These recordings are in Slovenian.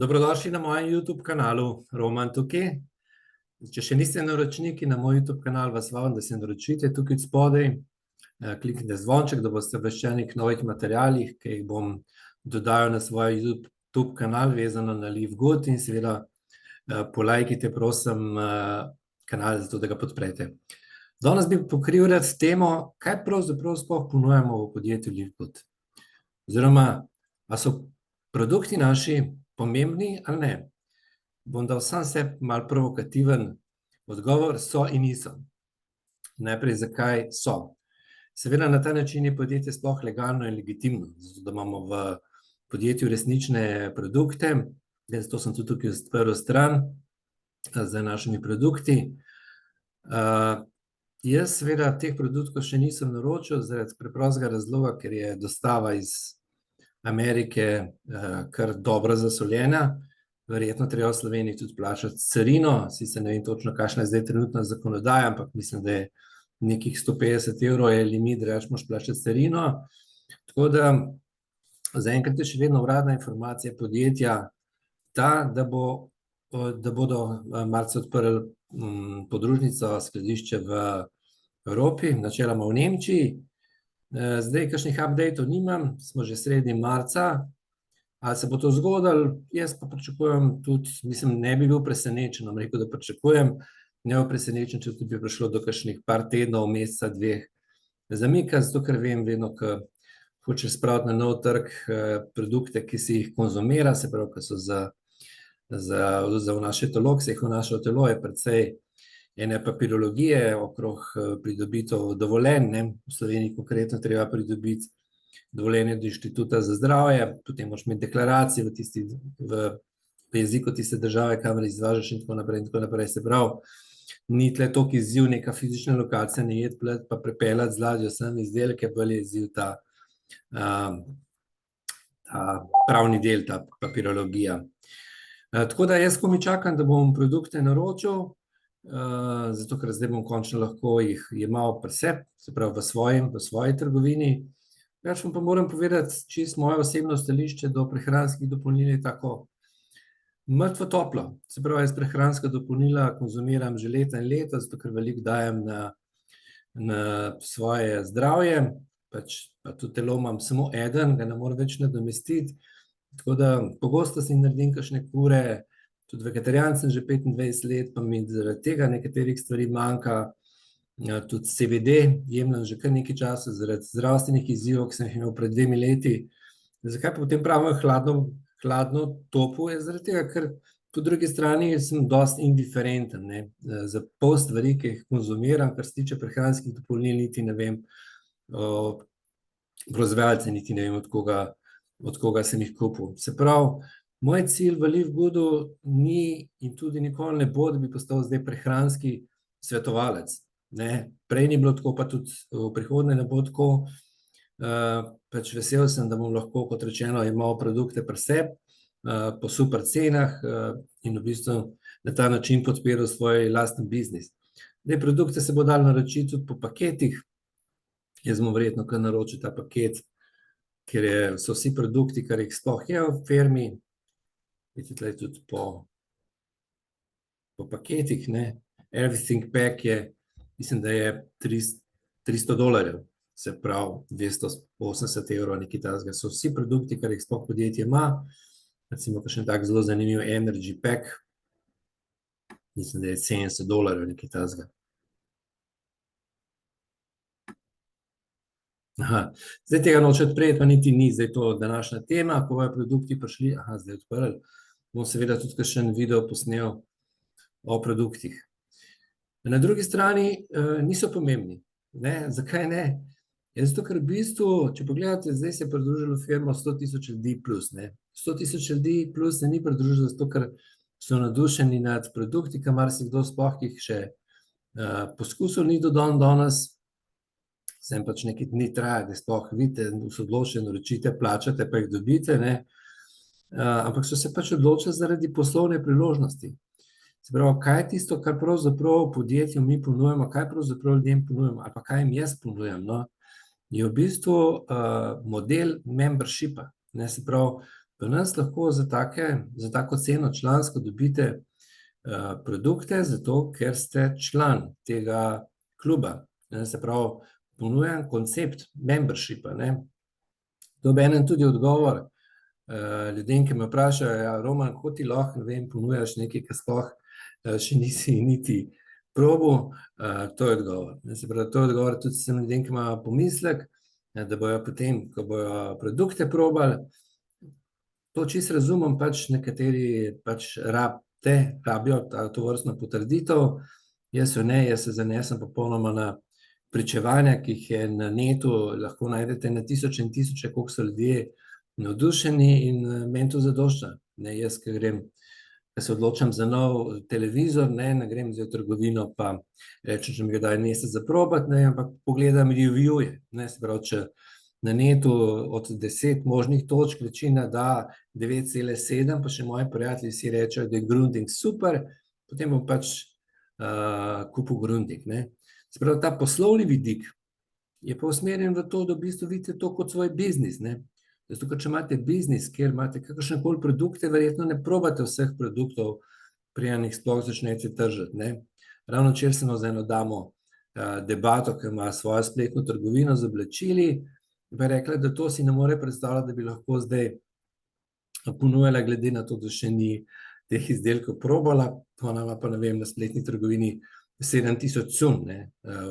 Dobrodošli na mojem YouTube kanalu, Roman tukaj. Če še niste naročniki na moj YouTube kanal, vas vabim, da se naročite tukaj spodaj. Kliknite zvonček, da boste obveščeni k novih materialih, ki jih bom dodajal na svoj YouTube kanal, vezano na Live Good, in seveda polajkite, prosim, kanal, zato da ga podprete. Danes bi pokril rad temo, kaj pravzaprav sploh ponujamo v podjetju Live Good. Oziroma, a so produkti naši pomembni ali ne? Bom dal sam sebi malo provokativen odgovor, so in niso. Najprej, zakaj so? Seveda na ta način je podjetje sploh legalno in legitimno, zato da imamo v podjetju resnične produkte, zato sem tudi tukaj odprl stran za našimi produkti. Jaz seveda teh produktov še nisem naročil, zaradi preprostega razloga, ker je dostava iz Amerike kar dobro zasoljena. Verjetno treba v Sloveniji tudi plačati carino, sicer ne vem točno, kakšna je zdaj trenutna zakonodaja, ampak mislim, da je nekih 150 € je limit, drugače moraš plačati carino. Tako da zaenkrat je še vedno uradna informacija podjetja ta, da bodo marca odprli podružnico, skladišče v Evropi, načeloma v Nemčiji. Zdaj, kakšnih updateov nimam, smo že sredi marca. Ali se bo to zgodilo? Jaz pa pričakujem tudi, mislim, ne bi bil presenečen, bom rekel, da pričakujem, ne bo presenečen, če tudi bi prišlo do kakšnih par tednov, meseca, dveh zamika, zato ker vem vedno, ko hočeš spraviti na nov trg produkte, ki si jih konzumira, se pravi, ki so za vnašati telo, ki se jih vnaša v telo, je precej ene papirologije okrog pridobitev dovoljenj, v Sloveniji konkretno treba pridobiti dovoljenje od Inštituta za zdravje, potem moraš imeti deklaracije v jeziku tiste države, kamor izvažaš in tako naprej, se pravi, ni tle toliko izziv, neka fizična lokacija, ne jeti pa prepeljati z ladjo sem izdelke, bolj je izziv ta pravni del, ta papirologija. Tako da jaz komaj čakam, da bom produkte naročil, zato ker zdaj bom končno lahko jih jemal pri sebi, se pravi v svoji trgovini. Več vam pa moram povedati, čisto moje osebno stališče do prehranskih dopolnil je tako mrtvo toplo. Se pravi, jaz prehranska dopolnila konzumiram že leta in leta, zato ker veliko dajem na svoje zdravje, pa tudi telo imam samo eden, ga ne morem več nadomestiti, tako da pogosto si naredim kakšne kure, tudi vegetarijan sem že 25 let, pa mi zaradi tega nekaterih stvari manjka, tudi CBD jemljem že kar nekaj časa zaradi zdravstvenih izzivov, ki sem jih imel pred 2 leti. Zakaj pa potem pravim hladno topu? Je zaradi tega, ker po drugi strani sem dosti indiferenten, za pol stvari, ki jih konzumiram, kar se tiče prehranskih dopolnil, niti ne vem, proizvajalce niti ne vem, od koga sem jih kupil. Se pravi, moj cilj v Live Goodu ni in tudi nikoli ne bo, da bi postal zdaj prehranski svetovalec. Prej ni bilo tako, pa tudi v prihodnje ne bo tako. Vesel sem, da bom lahko, kot rečeno, imel produkte pri sebi, po super cenah in v bistvu na ta način podpiral svoj lasten biznis. Produkte se bo dalo naročiti tudi po paketih. Jaz bom verjetno kar naročil ta paket, ker so vsi produkti, kar jih sploh je v firmi, vidite tle tudi po paketih, Everything Pack je, mislim, da je $300, se pravi 280 €, nekaj takega. So vsi produkti, kar jih sploh podjetje ima, recimo kakšen tak zelo zanimiv Energy Pack, mislim, da je $70, nekaj takega. Zdaj tega noče odpreti, pa niti ni zdaj to današnja tema, ko bojo produkti prišli, zdaj odprli, bom seveda tudi kakšen video posnel o produktih. Na drugi strani niso pomembni. Zakaj ne? Zato, ker v bistvu, če pogledate, zdaj se je pridružilo firmo 100,000 ljudi plus. 100,000 ljudi plus se ni pridružilo, zato ker so navdušeni nad produkti, ker marsikdo sploh jih še poskusil ni do danes. Sem pač nekaj dni traja, da sploh vidite, so odločeni, naročite, plačate, pa jih dobite, ampak so se pač odločili zaradi poslovne priložnosti. Se pravi, kaj je tisto, kar pravzaprav podjetju mi ponujemo, kaj pravzaprav ljudem ponujemo, ali pa kaj jim jaz ponujam, je v bistvu model membershipa. Se pravi, Pri nas lahko za tako ceno člansko dobite produkte, zato ker ste član tega kluba. Se pravi, ponujen koncept membershipa. To je enem tudi odgovor ljudem, ki me vprašajo, ja, Roman, kako ti lahko, ne vem, ponujaš nekaj, ki sploh še nisi niti probal, to je odgovor. Se pravi, to je odgovor tudi vsem ljudem, ki imajo pomislek, da bojo potem, ko bojo produkte probali, to čisto razumem, pač nekateri pač rabijo to vrstno potrditev, jaz jo ne, jaz se zanesem popolnoma na pričevanja, ki jih je na netu, lahko najdete na tisoče in tisoče, koliko so ljudje navdušeni in meni to zadošča. Jaz, ki se odločam za nov televizor, ne grem zdaj v trgovino, pa rečem, če mi ga daj mesec za probati, ampak pogledam reviewje. Se pravi, če na netu od 10 možnih točk večina da 9,7, pa še moji prijatelji si rečejo, da je Grundig super, potem bom pač kupil Grundig. Se pravi, ta poslovni vidik je pa usmerjen v to, da v bistvu vidite to kot svoj biznis. Zato, ker če imate biznis, kjer imate kakršnekoli produkte, verjetno ne probate vseh produktov, preden jih sploh začnete tržiti. Ravno včeraj sem z eno damo debato, ki ima svojo spletno trgovino z oblačili, pa je rekla, da to si ne more predstavljati, da bi lahko zdaj ponujala, glede na to, da še ni teh izdelkov probala, ona ima pa, ne vem, na spletni trgovini 7000 cun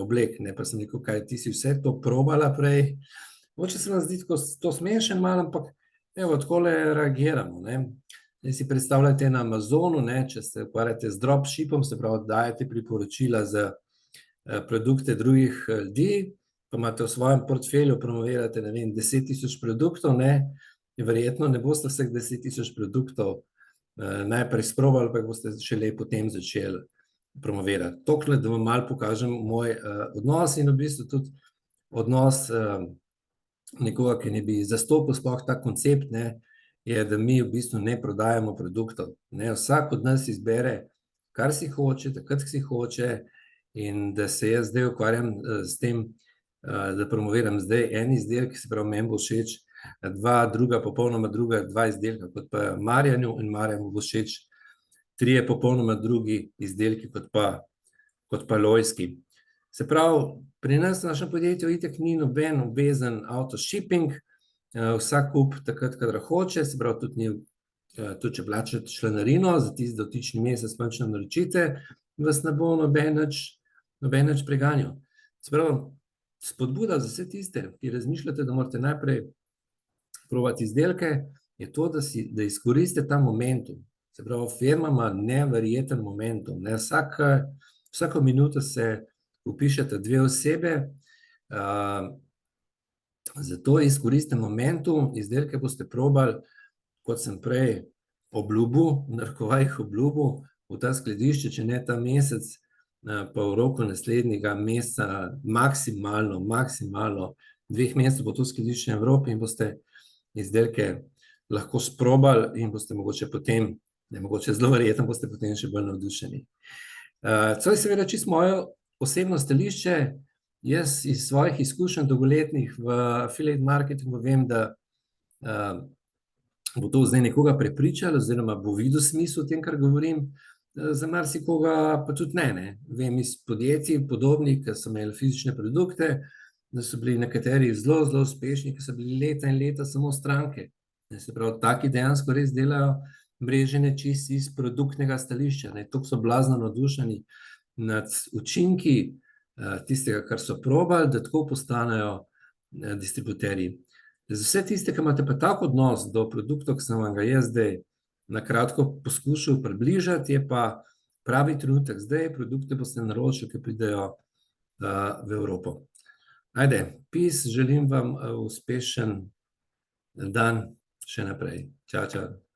oblek, pa sem rekel, kaj ti si vse to probala prej. Mogoče se vam zdi to smešen malo, ampak evo, takole reagiramo. Zdaj si predstavljate na Amazonu, če se ukvarjate z dropshipom, se pravi, dajete priporočila za produkte drugih ljudi, pa imate v svojem portfelju, promovirate, ne vem, 10 000 produktov, verjetno ne boste vseh 10 000 produktov najprej sprobali, pa jih boste šele potem začeli promovirati. Tokle, da vam malo pokažem moj odnos in v bistvu tudi odnos nekoga, ki ne bi zastopil sploh ta koncept, je, da mi v bistvu ne prodajamo produktov. Vsak od nas izbere, kar si hoče, takrat si hoče, in da se jaz zdaj ukvarjam s tem, da promoviram zdaj en izdelek, se pravi, meni bo všeč popolnoma druga dva izdelka, kot pa Marjanu, in Marjanu bo všeč 3 popolnoma drugi izdelki, kot pa Lojski. Se pravi, pri nas v našem podjetju itak ni noben obvezen autoshipping, vsak kup takrat, kadar hoče, se pravi, tudi če plačate članarino, za tisti dotični mesec končno naročite, vas ne bo noben nič preganjal. Se pravi, spodbuda za vse tiste, ki razmišljate, da morate najprej probati izdelke, je to, da izkoristite ta momentum. Se pravi, firma ima neverjeten momentum. Vsako minuto se vpišete 2 osebe, zato izkoristite momentum, izdelke boste probali, kot sem prej obljubil, v narekovajih obljubil, v ta skladišče, če ne ta mesec, pa v roku naslednjega meseca, maksimalno 2 mesecev bo to skladišče v Evropi in boste izdelke lahko sprobali in boste mogoče potem, zelo verjetno boste potem še bolj navdušeni. To je seveda čisto moje osebno stališče. Jaz iz svojih izkušenj dolgoletnih v affiliate marketingu vem, da bo to zdaj nekoga prepričalo oziroma bo videl smisel v tem, kar govorim, za marsikoga pa tudi ne. Vem iz podjetij podobnih, ki so imeli fizične produkte, da so bili nekateri zelo, zelo uspešni, ki so bili leta in leta samo stranke. Se pravi, taki dejansko res delajo mreženje čisto iz produktnega stališča. Toliko so blazno navdušeni nad učinki tistega, kar so probali, da tako postanejo distributerji. Za vse tiste, ki imate pa tak odnos do produktov, ki sem vam ga jaz zdaj na kratko poskušal približati, je pa pravi trenutek zdaj, produkte boste naročili, ki pridejo v Evropo. Ajde, peace, želim vam uspešen dan še naprej. Čau, čau.